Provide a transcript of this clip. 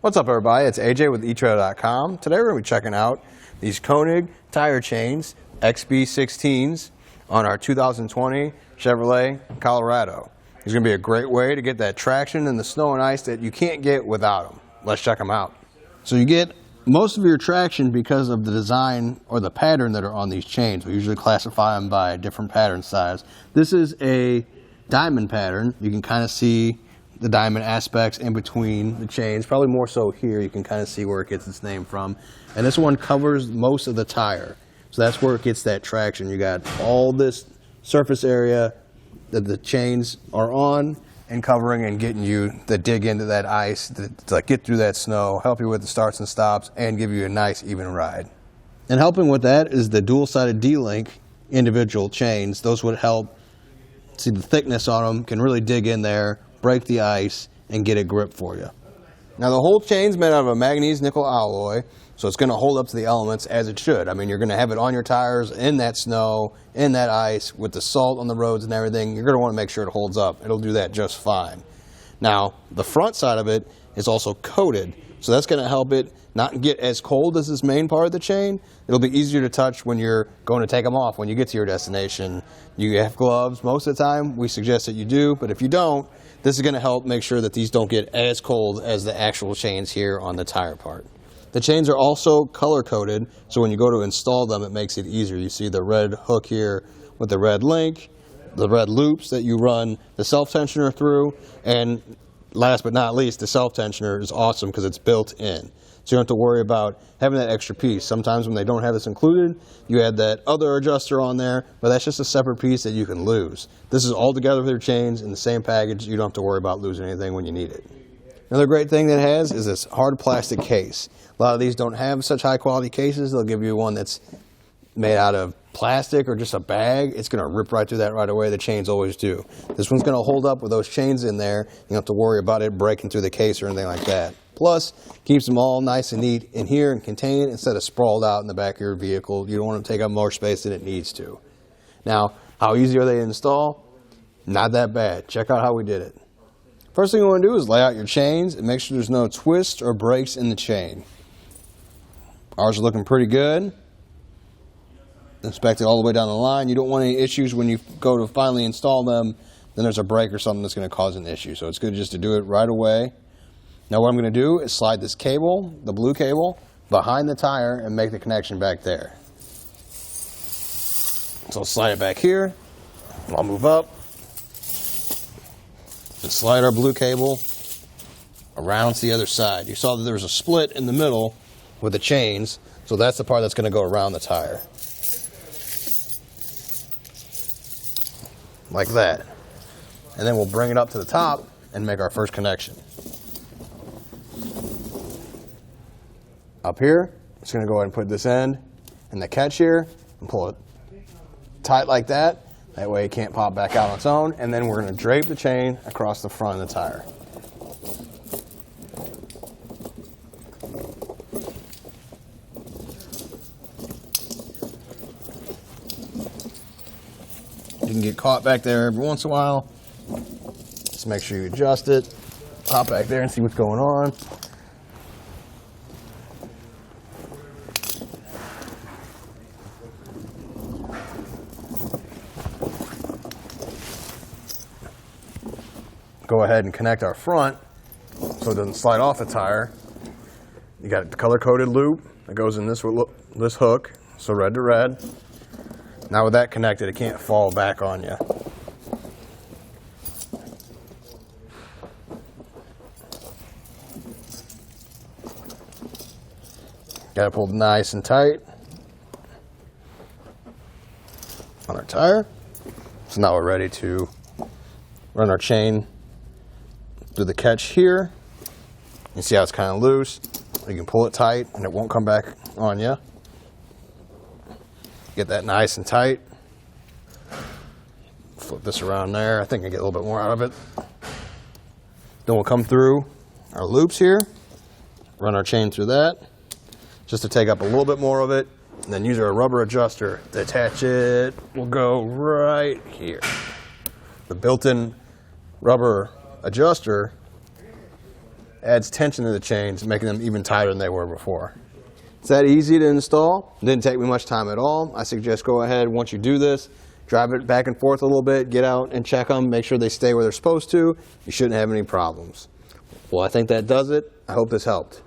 What's up, everybody? It's AJ with etrailer.com. Today we're going to be checking out these Konig Tire Chains XB16s on our 2020 Chevrolet Colorado. It's going to be a great way to get that traction in the snow and ice that you can't get without them. Let's check them out. So you get most of your traction because of the design or the pattern that are on these chains. We usually classify them by different pattern size. This is a diamond pattern. You can kind of see the diamond aspects in between the chains, probably more so here. You can kind of see where it gets its name from. And this one covers most of the tire. So that's where it gets that traction. You got all this surface area that the chains are on and covering and getting you to dig into that ice, to get through that snow, help you with the starts and stops, and give you a nice even ride. And helping with that is the dual-sided D-link individual chains. Those would help. See, the thickness on them can really dig in there, break the ice, and get a grip for you. Now the whole chain's made out of a manganese nickel alloy, so it's going to hold up to the elements as it should. I mean, you're going to have it on your tires, in that snow, in that ice, with the salt on the roads and everything. You're going to want to make sure it holds up. It'll do that just fine. Now, the front side of it is also coated, so that's going to help it not get as cold as this main part of the chain. It'll be easier to touch when you're going to take them off when you get to your destination. You have gloves most of the time. We suggest that you do, but if you don't, this is going to help make sure that these don't get as cold as the actual chains here on the tire part. The chains are also color coded, so when you go to install them, it makes it easier. You see the red hook here with the red link, the red loops that you run the self-tensioner through, and last but not least, the self-tensioner is awesome because it's built in. So you don't have to worry about having that extra piece. Sometimes when they don't have this included, you add that other adjuster on there, but that's just a separate piece that you can lose. This is all together with your chains in the same package. You don't have to worry about losing anything when you need it. Another great thing that it has is this hard plastic case. A lot of these don't have such high quality cases. They'll give you one that's made out of plastic or just a bag. It's going to rip right through that right away. The chains always do. This one's going to hold up with those chains in there. You don't have to worry about it breaking through the case or anything like that. Plus, keeps them all nice and neat in here and contained instead of sprawled out in the back of your vehicle. You don't want to take up more space than it needs to. Now, how easy are they to install? Not that bad. Check out how we did it. First thing you want to do is lay out your chains and make sure there's no twists or breaks in the chain. Ours are looking pretty good. Inspect it all the way down the line. You don't want any issues when you go to finally install them. Then there's a break or something that's going to cause an issue. So it's good just to do it right away. Now what I'm going to do is slide this cable, the blue cable, behind the tire and make the connection back there. So I'll slide it back here. I'll move up and slide our blue cable around to the other side. You saw that there was a split in the middle with the chains, so that's the part that's going to go around the tire. Like that. And then we'll bring it up to the top and make our first connection. Up here, just going to go ahead and put this end in the catch here and pull it tight like that. That way it can't pop back out on its own. And then we're going to drape the chain across the front of the tire. You can get caught back there every once in a while. Just make sure you adjust it. Hop back there and see what's going on. Go ahead and connect our front so it doesn't slide off the tire. You got the color-coded loop that goes in this hook, so red to red. Now with that connected, it can't fall back on you. Got it pulled nice and tight on our tire. So now we're ready to run our chain through the catch here. You see how it's kind of loose. You can pull it tight and it won't come back on you. Get that nice and tight. Flip this around there. I think I get a little bit more out of it. Then we'll come through our loops here, run our chain through that, just to take up a little bit more of it, and then use our rubber adjuster to attach it. We'll go right here. The built-in rubber adjuster adds tension to the chains, making them even tighter than they were before. It's that easy to install. It didn't take me much time at all. I suggest go ahead, once you do this, drive it back and forth a little bit, get out and check them, make sure they stay where they're supposed to. You shouldn't have any problems. Well, I think that does it. I hope this helped.